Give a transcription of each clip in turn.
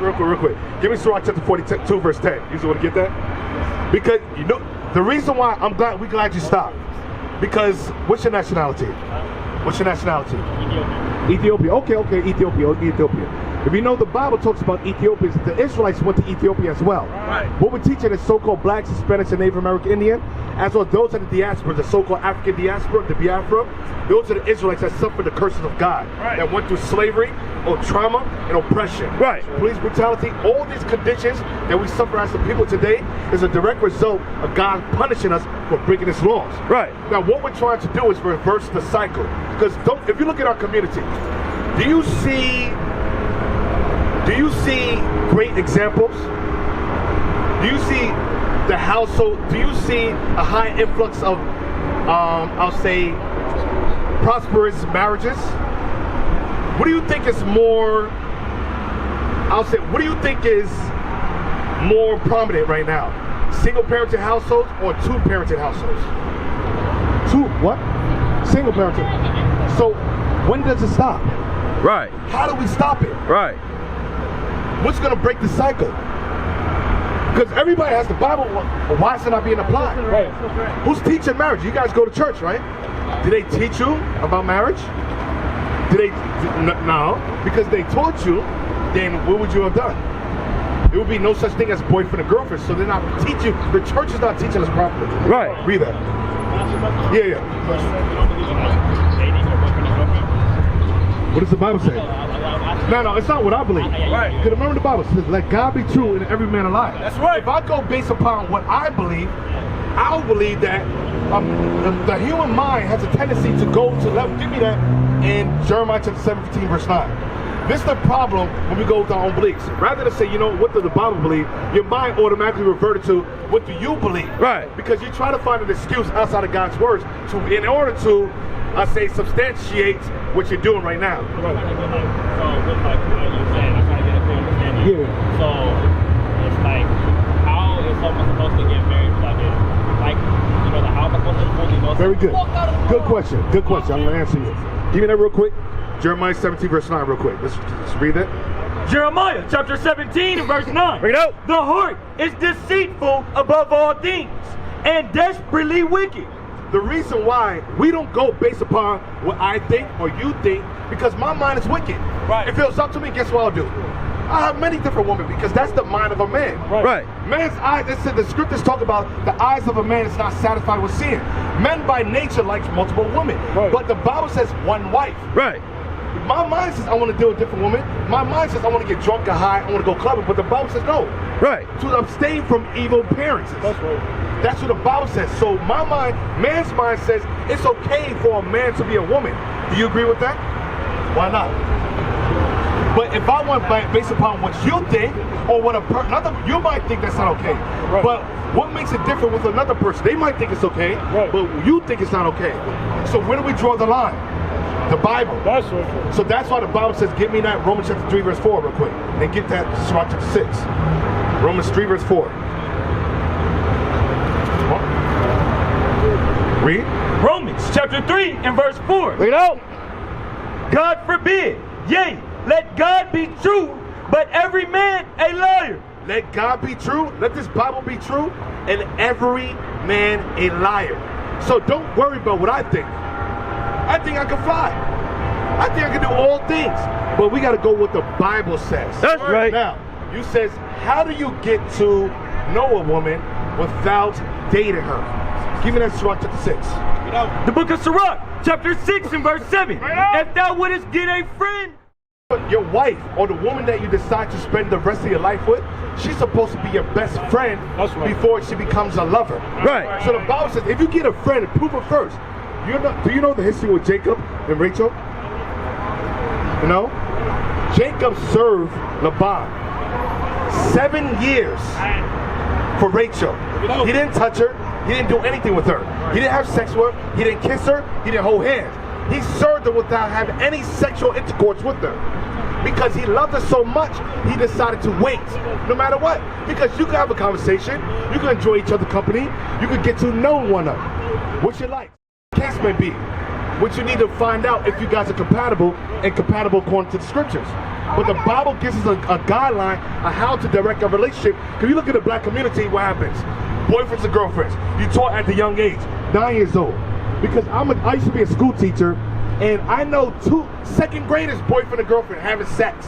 real quick. Give me Surah chapter 42, verse 10. You just want to get that? Because, you know, the reason why we're glad you stopped. Because, what's your nationality? What's your nationality? Ethiopia. Okay, Ethiopia. If you know, the Bible talks about Ethiopians. The Israelites went to Ethiopia as well. Right. What we're teaching is so-called blacks, Hispanics, and Native American Indian, as well as those in the diaspora, the so-called African diaspora, the Biafra. Those are the Israelites that suffered the curses of God, that went through slavery, or trauma, and oppression. Right. Police brutality, all these conditions that we suffer as the people today is a direct result of God punishing us for breaking His laws. Right. Now, what we're trying to do is reverse the cycle. Because if you look at our community, do you see great examples? Do you see the household? Do you see a high influx of, I'll say, prosperous marriages? What do you think is more, what do you think is more prominent right now? Single-parented households or two-parented households? Single-parented. So, when does it stop? Right. How do we stop it? Right. What's going to break the cycle? Because everybody has the Bible. Why is it not being applied? Right. Who's teaching marriage? You guys go to church, right? Did they teach you about marriage? No. Because they taught you, then what would you have done? There would be no such thing as boyfriend and girlfriend. So they're not teaching. The church is not teaching us properly. Right. Read that. Yeah. What does the Bible say? No, it's not what I believe. Right. Because remember the Bible says, let God be true and every man a liar. That's right. If I go based upon what I believe, I'll believe that the human mind has a tendency to go to level. Give me that in Jeremiah chapter 17, verse 9. This is the problem when we go with our own beliefs. Rather than say, you know, what does the Bible believe, your mind automatically reverted to what do you believe. Right. Because you try to find an excuse outside of God's words in order to, I say, substantiate what you're doing right now. So, with like what you're saying, I'm trying to get a clear understanding. Yeah. So, it's like, how is someone supposed to get married without getting, like, you know, how am I supposed to fully know? Very good. Good question. Good question. I'm going to answer you. Give me that real quick. Jeremiah 17, verse 9, real quick. Let's read that. Jeremiah chapter 17 and verse 9. Bring it out. The heart is deceitful above all things and desperately wicked. The reason why we don't go based upon what I think or you think, because my mind is wicked. Right. If it was up to me, guess what I'll do? I have many different women because that's the mind of a man. Right. Man's eyes, the scriptures talk about the eyes of a man is not satisfied with seeing. Men by nature likes multiple women. Right. But the Bible says one wife. Right. My mind says I want to deal with different women. My mind says I want to get drunk or high, I want to go clubbing, but the Bible says no. Right. To abstain from evil appearances. That's right. That's what the Bible says. So my mind, man's mind says it's okay for a man to be a woman. Do you agree with that? Why not? But if I went based upon what you think, or what you might think that's not okay. Right. But what makes it different with another person? They might think it's okay, right, but you think it's not okay. So where do we draw the line? The Bible. That's right. So that's why the Bible says, give me that Romans chapter 3, verse 4 real quick. And get that Surah chapter 6. Romans 3, verse 4. Read. Romans chapter 3 and verse 4. Bring it out. God forbid, yea, let God be true, but every man a liar. Let God be true, let this Bible be true, and every man a liar. So don't worry about what I think. I think I can fly. I think I can do all things. But we got to go with what the Bible says. That's right. Now, you says, how do you get to know a woman without dating her? Give me that Surah chapter 6. The book of Surah, chapter 6 and verse 7. If thou wouldest get a friend. Your wife or the woman that you decide to spend the rest of your life with, she's supposed to be your best friend before she becomes a lover. Right. So the Bible says, if you get a friend, prove it first. Do you know the history with Jacob and Rachel? You know? Jacob served Laban 7 years for Rachel. He didn't touch her. He didn't do anything with her. He didn't have sex with her. He didn't kiss her. He didn't hold hands. He served her without having any sexual intercourse with her. Because he loved her so much, he decided to wait, no matter what. Because you can have a conversation. You can enjoy each other's company. You can get to know one another. What you like. Case may be. What you need to find out if you guys are compatible and compatible according to the scriptures. But the Bible gives us a guideline on how to direct a relationship. If you look at the black community, what happens? Boyfriends and girlfriends. You taught at the young age, 9 years old. Because I used to be a school teacher, and I know 2 second graders, boyfriend and girlfriend, having sex.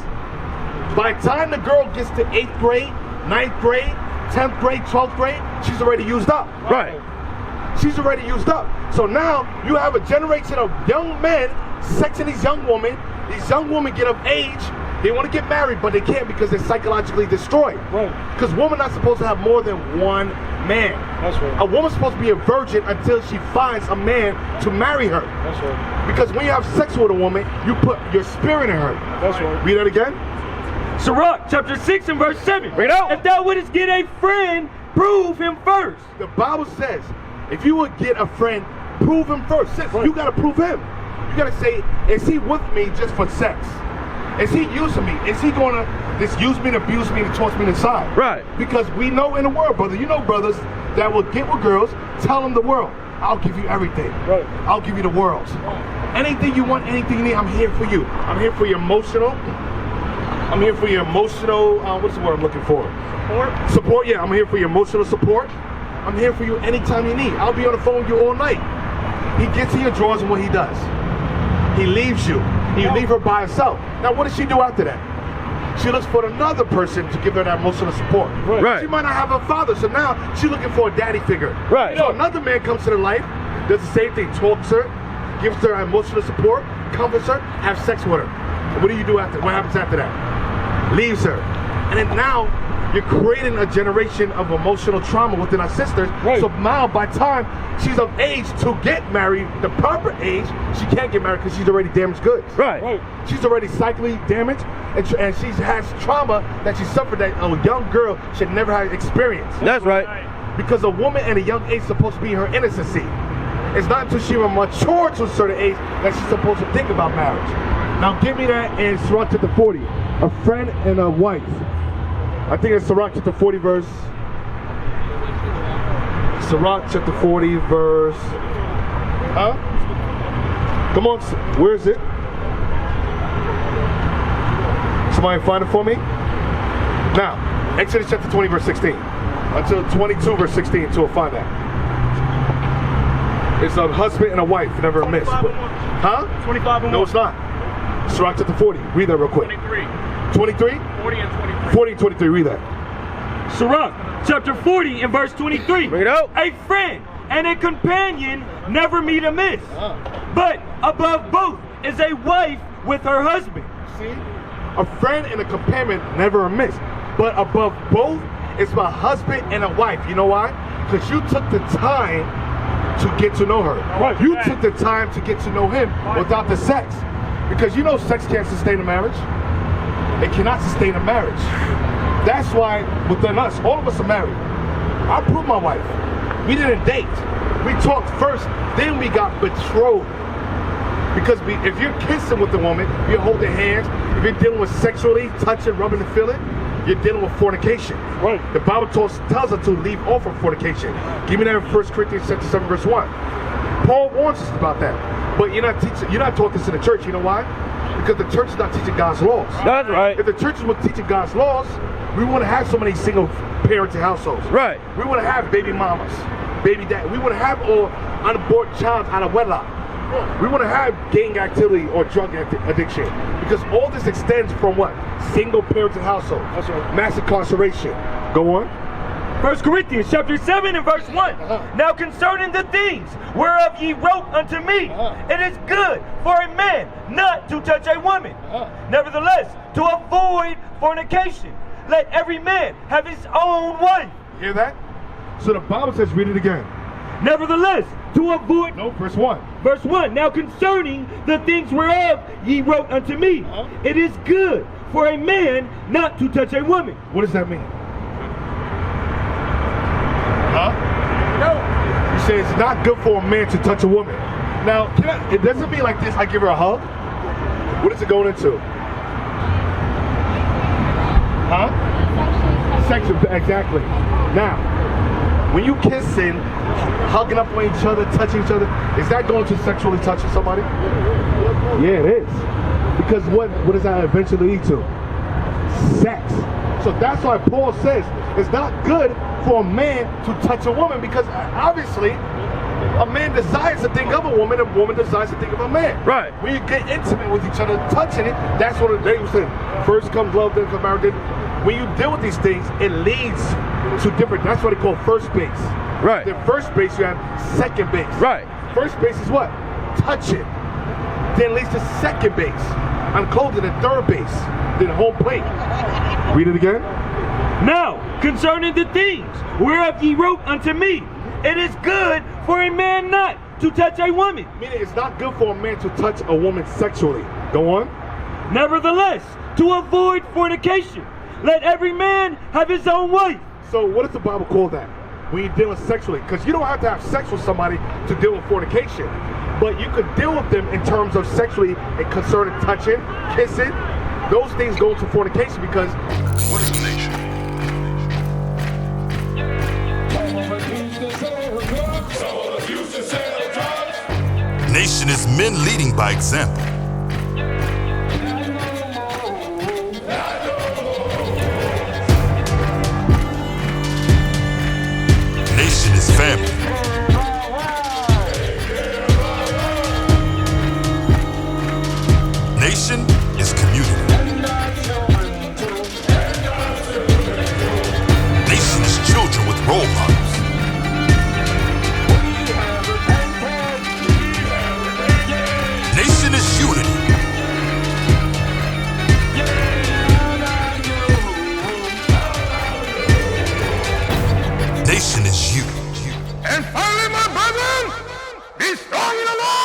By the time the girl gets to 8th grade, 9th grade, 10th grade, 12th grade, she's already used up. Right. She's already used up. So now you have a generation of young men sexing these young women. These young women get of age. They want to get married, but they can't because they're psychologically destroyed. Right. Because women not supposed to have more than one man. That's right. A woman's supposed to be a virgin until she finds a man to marry her. That's right. Because when you have sex with a woman, you put your spirit in her. That's right. Read that again. Surah chapter 6 and verse 7. Read out. If thou wouldest get a friend, prove him first. The Bible says, if you would get a friend, prove him first. Sis, you got to prove him. You got to say, is he with me just for sex? Is he using me? Is he going to just use me and abuse me and toss me inside? Right. Because we know in the world, brother, you know brothers that will get with girls, tell them the world. I'll give you everything. Right. I'll give you the world. Anything you want, anything you need, I'm here for you. I'm here for your emotional. I'm here for your emotional, what's the word I'm looking for? Support? Support, yeah, I'm here for your emotional support. I'm here for you anytime you need. I'll be on the phone with you all night. He gets in your drawers and what he does. He leaves you. You leave her by herself. Now what does she do after that? She looks for another person to give her that emotional support. Right. She might not have a father, so now she's looking for a daddy figure. Right. So another man comes to her life, does the same thing, talks her, gives her emotional support, comforts her, have sex with her. And what do you do after? What happens after that? Leaves her. And then now you're creating a generation of emotional trauma within our sisters. Right. So now by the time she's of age to get married, the proper age, she can't get married because she's already damaged goods. Right. Right. She's already psychically damaged, and she has trauma that she suffered that a young girl should never have experienced. That's right. Because a woman at a young age is supposed to be in her innocency. It's not until she matures to a certain age that she's supposed to think about marriage. Now give me that in Surah chapter 40. A friend and a wife. I think it's Surah chapter 40 verse. Surah chapter 40 verse. Huh? Come on, where is it? Somebody find it for me? Now, Exodus chapter 20 verse 16. Until 22 verse 16 until we'll find that. It's a husband and a wife, never a miss. Huh? 25 and 1. No, it's not. Surah chapter 40. Read that real quick. 23. 23? 40 and 23. 40 and 23. Read that. Surah chapter 40 and verse 23. Bring it out. A friend and a companion never meet amiss, but above both is a wife with her husband. See? A friend and a companion never amiss. But above both is my husband and a wife. You know why? Because you took the time to get to know her. Right. You took the time to get to know him without the sex. Because you know sex can't sustain a marriage. It cannot sustain a marriage. That's why within us, all of us are married. I proved my wife. We didn't date. We talked first, then we got betrothed. Because if you're kissing with a woman, you're holding hands. If you're dealing with sexually, touching, rubbing, and feeling, you're dealing with fornication. Right. The Bible tells us to leave off of fornication. Give me that in 1 Corinthians chapter 7 verse 1. Paul warns us about that. But you're not taught this in the church. You know why? Because the church is not teaching God's laws. That's right. If the churches were teaching God's laws, we wouldn't have so many single parenting households. Right. We wouldn't have baby mamas, baby dad. We wouldn't have all unborn child out of wedlock. We wouldn't have gang activity or drug addiction. Because all this extends from what? Single parenting household. That's right. Mass incarceration. Go on. 1 Corinthians chapter 7 and verse 1. Now concerning the things whereof ye wrote unto me, it is good for a man not to touch a woman. Nevertheless, to avoid fornication, let every man have his own wife. Hear that? So the Bible says, read it again. Nevertheless, to avoid... No, verse 1. Verse 1. Now concerning the things whereof ye wrote unto me, it is good for a man not to touch a woman. What does that mean? Huh? No. You say it's not good for a man to touch a woman. Now, it doesn't mean like this, I give her a hug. What is it going into? Huh? Sexual, exactly. Now, when you kissing, hugging up on each other, touching each other, is that going to sexually touching somebody? Yeah, it is. Because what does that eventually lead to? sex. So that's why Paul says it's not good for a man to touch a woman, because obviously a man desires a thing of a woman desires a thing of a man. Right. When you get intimate with each other, touching it, that's what they was saying. First comes love, then comes marriage. When you deal with these things, it leads to different, that's what they call first base. Right. Then first base, you have second base. Right. First base is what? Touching. Then leads to second base. I'm closing at third base. Then home plate. Read it again. Now, concerning the things whereof ye wrote unto me, it is good for a man not to touch a woman. Meaning it's not good for a man to touch a woman sexually. Go on. Nevertheless, to avoid fornication, let every man have his own wife. So what does the Bible call that? When you're dealing sexually? Because you don't have to have sex with somebody to deal with fornication. But you could deal with them in terms of sexually and concerning touching, kissing. Those things go into fornication because... What is a nation? Nation is men leading by example. Nation is family. Nation is community. Nation is children with role models. Nation is unity. Nation is you. And finally, my brethren, be strong in the Lord.